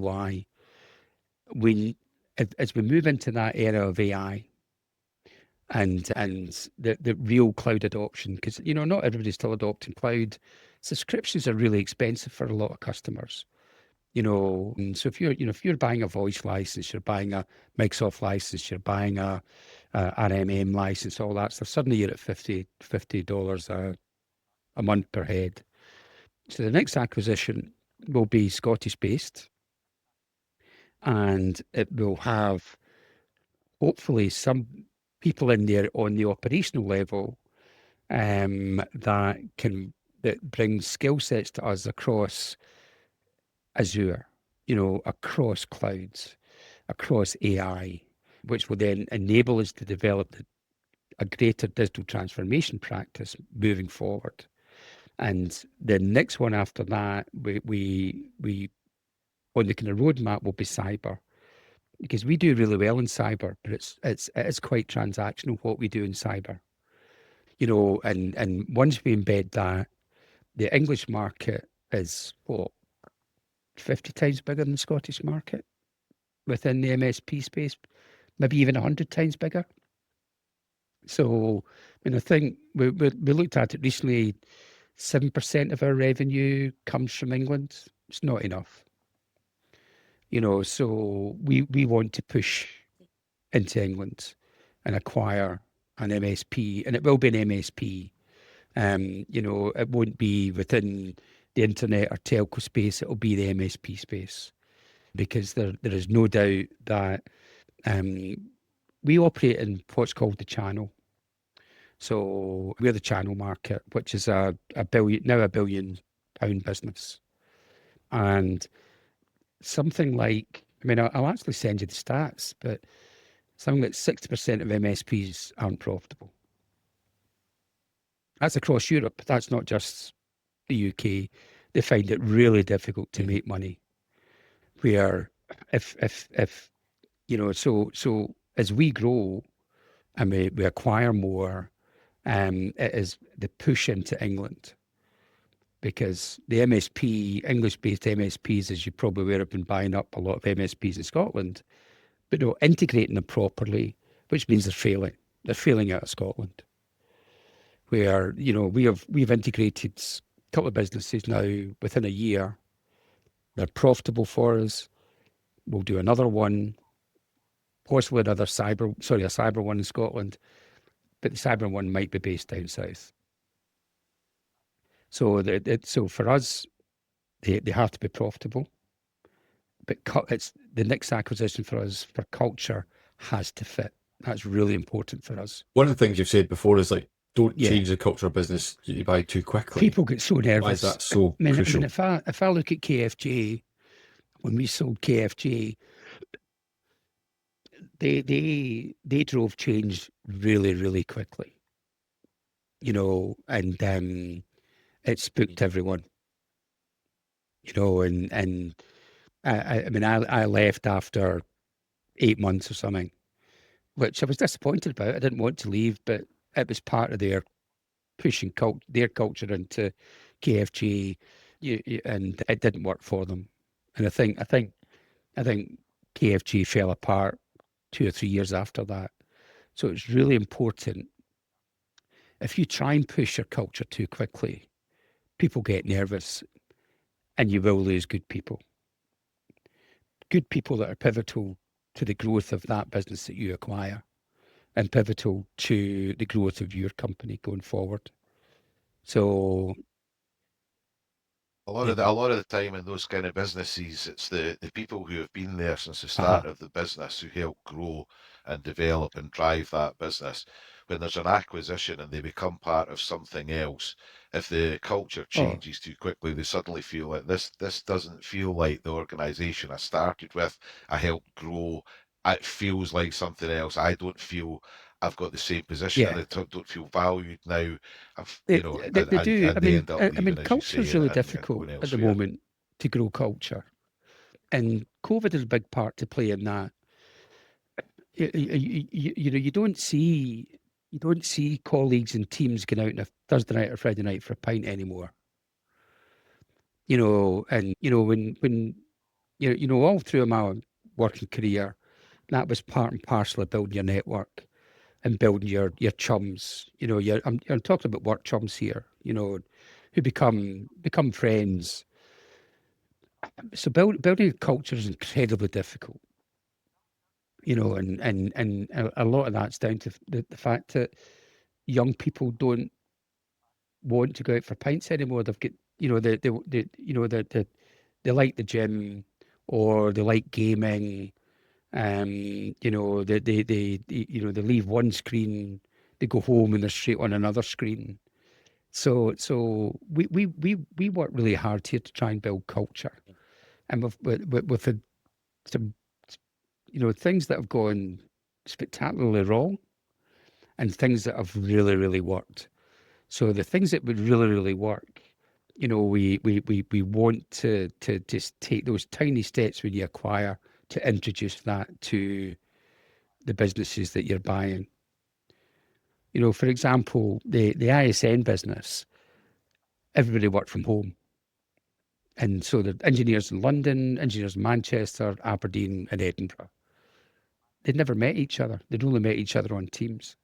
B: why. As we move into that era of AI and the real cloud adoption, because not everybody's still adopting cloud. Subscriptions are really expensive for a lot of customers. And so if you're buying a voice license, you're buying a Microsoft license, you're buying a RMM license, all that stuff, suddenly you're at $50 a month per head. So the next acquisition will be Scottish based, and it will have hopefully some people in there on the operational level that bring skill sets to us across Azure, across clouds, across AI, which will then enable us to develop a greater digital transformation practice moving forward. And the next one after that, we on the kind of roadmap will be cyber, because we do really well in cyber, but it is quite transactional what we do in cyber. And once we embed that, the English market is 50 times bigger than the Scottish market. within the MSP space, maybe even 100 times bigger. So, I mean, I think we looked at it recently. 7% of our revenue comes from England. It's not enough, so we want to push into England and acquire an MSP, and it will be an MSP. It won't be within the internet or telco space. It'll be the MSP space, because there is no doubt that we operate in what's called the channel. So we're the channel market, which is a £1 billion business. And something like, I mean, I'll actually send you the stats, but something like 60% of MSPs aren't profitable. That's across Europe. That's not just the UK. They find it really difficult to make money. Where if so as we grow and we acquire more, it is the push into England, because the MSP, English-based MSPs, as you probably aware, have been buying up a lot of MSPs in Scotland, but no, integrating them properly, which means they're failing. They're failing out of Scotland. Where, we've integrated a couple of businesses now within a year. They're profitable for us. We'll do another one, possibly a cyber one in Scotland, but the cyber one might be based down south. So so for us, they have to be profitable. But it's the next acquisition for us, for culture, has to fit. That's really important for us.
A: One of the things you've said before is like, don't change the culture of business you buy too quickly.
B: People get so nervous.
A: Why is that so crucial?
B: I mean, if I look at KFJ, when we sold KFJ, they drove change really, really quickly. And it spooked everyone. And I mean, I left after 8 months or something, which I was disappointed about. I didn't want to leave, but it was part of their pushing their culture into KFG, and it didn't work for them. And I think KFG fell apart 2 or 3 years after that. So it's really important. If you try and push your culture too quickly, people get nervous, and you will lose good people. Good people that are pivotal to the growth of that business that you acquire, and pivotal to the growth of your company going forward. So
C: a lot of the time in those kind of businesses, it's the people who have been there since the start of the business who help grow and develop and drive that business. When there's an acquisition and they become part of something else, if the culture changes too quickly, they suddenly feel like this doesn't feel like the organisation I started with, I helped grow. It feels like something else. I don't feel I've got the same position, and I don't feel valued now.
B: They do.
C: End up leaving,
B: culture is really difficult at the moment to grow culture, and COVID is a big part to play in that. You don't see colleagues and teams going out on a Thursday night or Friday night for a pint anymore. And when all through my working career, that was part and parcel of building your network and building your chums. I'm talking about work chums here, who become friends. So building a culture is incredibly difficult. And a lot of that's down to the fact that young people don't want to go out for pints anymore. They've got, they like the gym, or they like gaming. They leave one screen, they go home and they're straight on another screen. So we work really hard here to try and build culture, and with some things that have gone spectacularly wrong, and things that have really, really worked. So the things that would really, really work, we want to just take those tiny steps when you acquire, to introduce that to the businesses that you're buying. For example, the ISN business, everybody worked from home. And so the engineers in London, engineers in Manchester, Aberdeen, and Edinburgh. They'd never met each other. They'd only met each other on Teams.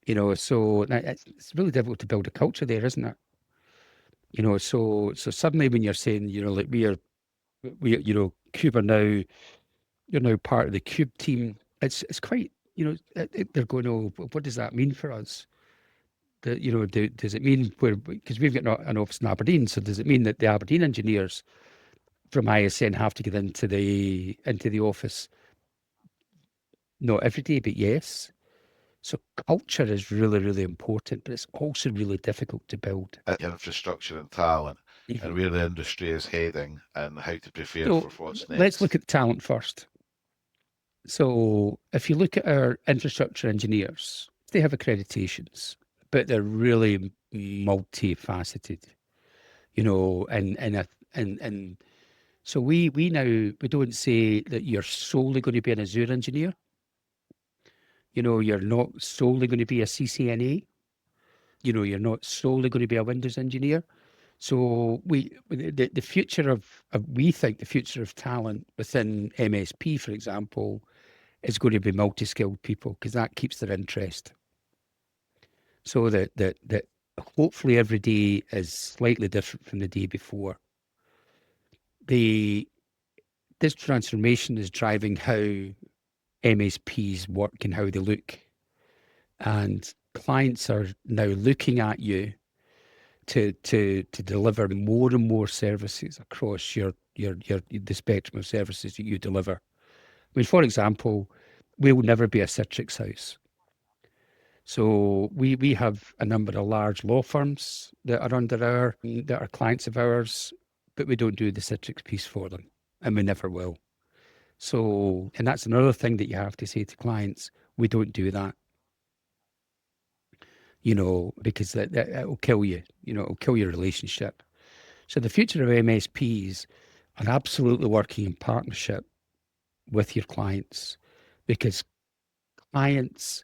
B: So it's really difficult to build a culture there, isn't it? So suddenly when you're saying, like Cube are now, you're now part of the Cube team. It's quite, they're going, oh, what does that mean for us? Does it mean because we've got an office in Aberdeen, so does it mean that the Aberdeen engineers from ISN have to get into the office? Not every day, but yes. So culture is really, really important, but it's also really difficult to build.
C: Infrastructure and talent, and where the industry is heading, and how to prepare for what's next.
B: Let's look at talent first. So if you look at our infrastructure engineers, they have accreditations, but they're really multifaceted, and so we don't say that you're solely going to be an Azure engineer. You're not solely going to be a CCNA. You're not solely going to be a Windows engineer. So the future we think the future of talent within MSP, for example, is going to be multi-skilled people, because that keeps their interest. So that hopefully every day is slightly different from the day before. This transformation is driving how MSPs work and how they look. And clients are now looking at you to deliver more and more services across the spectrum of services that you deliver. I mean, for example, we will never be a Citrix house. So we have a number of large law firms that are clients of ours, but we don't do the Citrix piece for them, and we never will. So, and that's another thing that you have to say to clients: we don't do that. Because that will kill you. It'll kill your relationship. So the future of MSPs are absolutely working in partnership with your clients, because clients,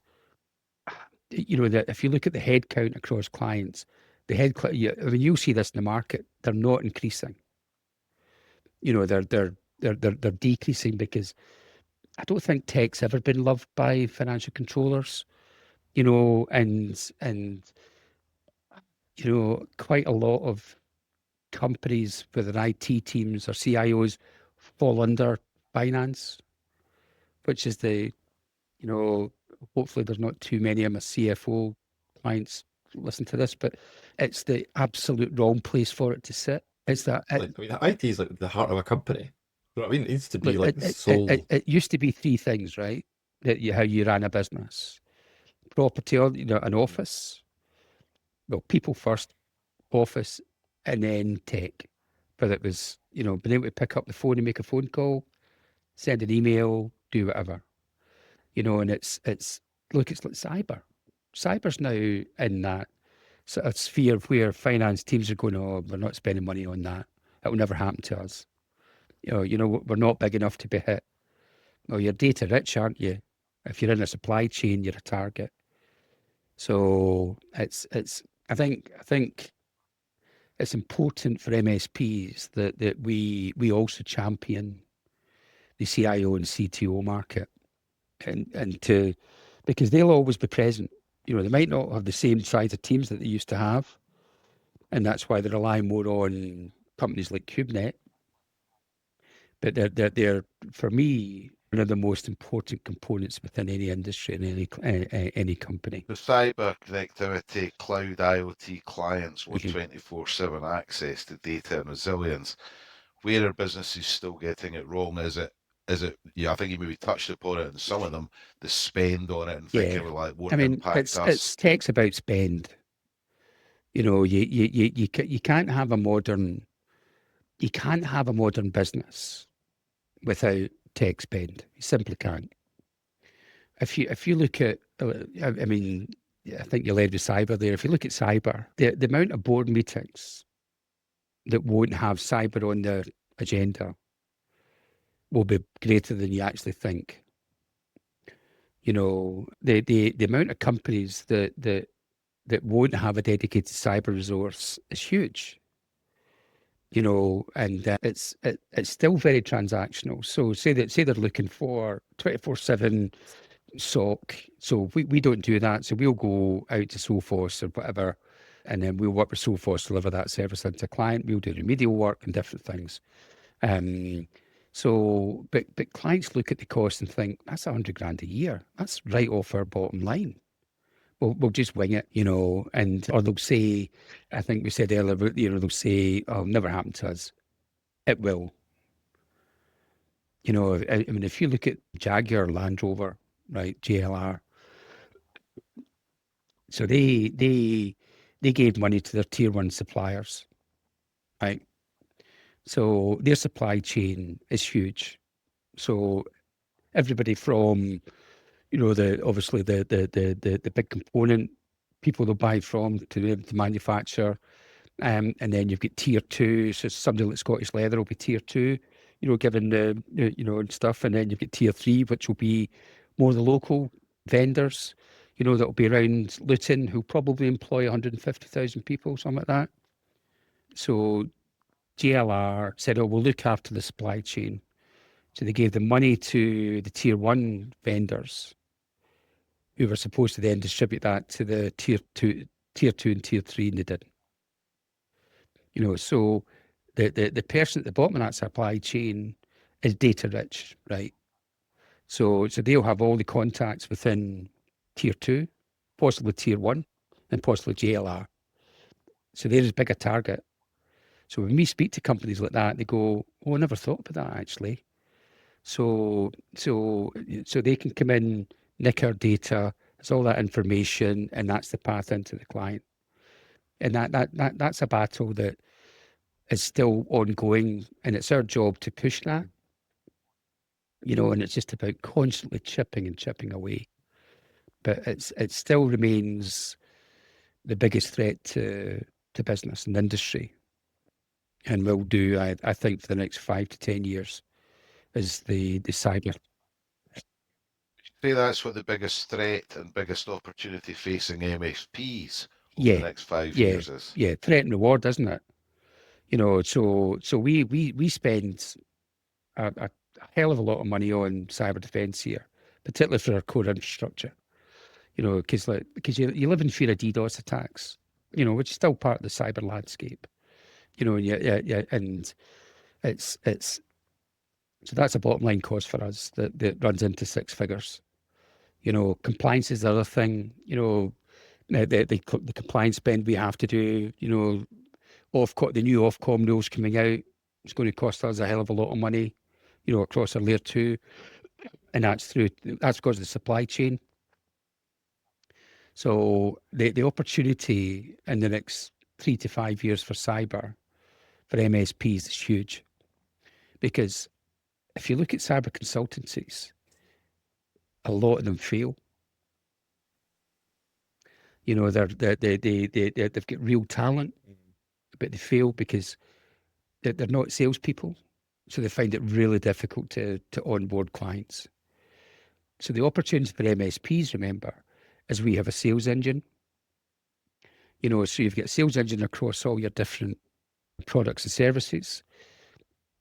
B: that if you look at the headcount across clients, you'll see this in the market. They're not increasing. They're decreasing, because I don't think tech's ever been loved by financial controllers. And quite a lot of companies with their IT teams or CIOs fall under finance, which is hopefully there's not too many of my CFO clients listen to this, but it's the absolute wrong place for it to sit. It's that
A: IT is like the heart of a company. You know what I mean? It needs to be
B: look,
A: the soul.
B: It used to be three things, right? How you ran a business: property, or an office. Well, people first, office, and then tech. But it was, being able to pick up the phone and make a phone call, send an email, do whatever. And it's like cyber. Cyber's now in that sort of sphere where finance teams are going, oh, we're not spending money on that. It will never happen to us. We're not big enough to be hit. Well, you're data rich, aren't you? If you're in a supply chain, you're a target. So I think it's important for MSPs that we also champion the CIO and CTO market, and because they'll always be present. They might not have the same size of teams that they used to have, and that's why they rely more on companies like KubeNet. But they're for me one of the most important components within any industry and any company.
C: The cyber connectivity, cloud IoT clients want 24/7 access to data and resilience. Where are businesses still getting it wrong? Is it? Yeah, I think you maybe touched upon it, and some of them, the spend on it, and thinking like, what impact us?
B: It's tech's about spend. You can't have a modern business without tech spend. You simply can't. If you look at, I think you led with cyber there. If you look at cyber, the amount of board meetings that won't have cyber on their agenda will be greater than you actually think. The amount of companies that won't have a dedicated cyber resource is huge. and it's still very transactional. So say they're looking for 24/7 SOC. So we don't do that. So we'll go out to Sophos or whatever, and then we'll work with Sophos to deliver that service into a client. We'll do remedial work and different things. But clients look at the cost and think, that's 100 grand a year. That's right off our bottom line. We'll just wing it, or they'll say, I think we said earlier, they'll say, oh, never happened to us. It will. I mean, if you look at Jaguar Land Rover, right, JLR, so they gave money to their tier one suppliers, right? So their supply chain is huge. So everybody from, obviously the big component people they'll buy from to be able to manufacture. And then you've got tier two, so somebody like Scottish Leather will be tier two, given and stuff. And then you've got tier three, which will be more the local vendors, that'll be around Luton, who'll probably employ 150,000 people, something like that. So JLR said, oh, we'll look after the supply chain. So they gave the money to the tier one vendors, who were supposed to then distribute that to the tier two and tier three, and they didn't. So the person at the bottom of that supply chain is data rich, right? So they'll have all the contacts within tier two, possibly tier one, and possibly JLR. So they're as big a target. So when we speak to companies like that, they go, oh, I never thought about that actually. So they can come in, nick our data, it's all that information, and that's the path into the client. And that's a battle that is still ongoing, and it's our job to push that, and it's just about constantly chipping away. But it still remains the biggest threat to business and industry, and will do, I think, for the next 5 to 10 years, is the cyber.
C: Say that's what the biggest threat and biggest opportunity facing MSPs over
B: Yeah,
C: the next 5
B: yeah,
C: years is.
B: yeah. Threat and reward, isn't it? So we spend a hell of a lot of money on cyber defence here, particularly for our core infrastructure. Because you live in fear of DDoS attacks, which is still part of the cyber landscape. And it's so that's a bottom line cost for us that runs into six figures. Compliance is the other thing. The compliance spend we have to do. the new Ofcom rules coming out. It's going to cost us a hell of a lot of money. Across our layer two, and that's because of the supply chain. So the opportunity in the next 3 to 5 years for cyber, for MSPs, is huge. Because if you look at cyber consultancies, a lot of them fail. They've got real talent, but they fail because they're not salespeople. So they find it really difficult to onboard clients. So the opportunity for MSPs, remember, is we have a sales engine. So you've got a sales engine across all your different products and services,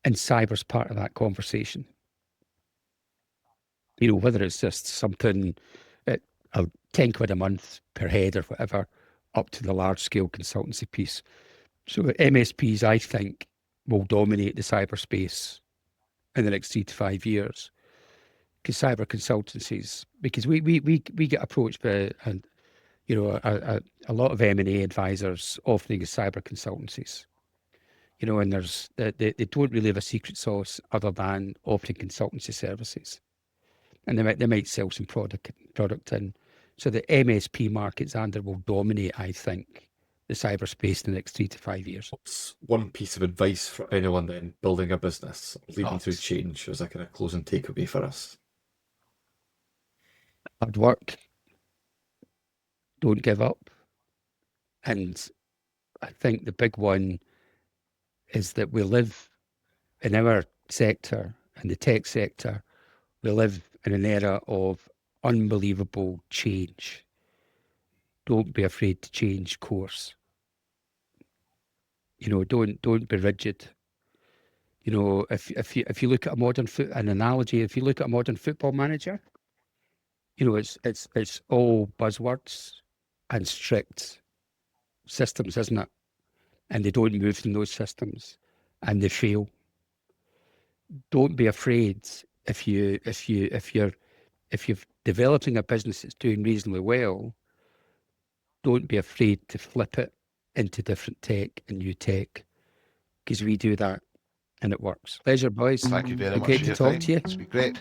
B: and cyber's part of that conversation. Whether it's just something at 10 quid a month per head or whatever, up to the large scale consultancy piece. So MSPs, I think, will dominate the cyberspace in the next 3 to 5 years. Because cyber consultancies, because we get approached by a lot of M&A advisors offering as cyber consultancies. And they don't really have a secret sauce other than offering consultancy services. And they might sell some product in. So the MSP market, Xander, will dominate, I think, the cyberspace in the next 3 to 5 years.
A: What's one piece of advice for anyone then building a business, leading through change, as a kind of closing takeaway for us?
B: Hard work. Don't give up. And I think the big one is that we live in our sector, in the tech sector, we live in an era of unbelievable change. Don't be afraid to change course. Don't be rigid. If you look at an analogy, if you look at a modern football manager, it's all buzzwords and strict systems, isn't it? And they don't move from those systems, and they fail. Don't be afraid if you're developing a business that's doing reasonably well. Don't be afraid to flip it into different tech and new tech, because we do that and it works. Pleasure, boys.
C: Thank you very much
B: Great
C: for
B: to
C: your
B: talk
C: time.
B: to you.
C: It's been great.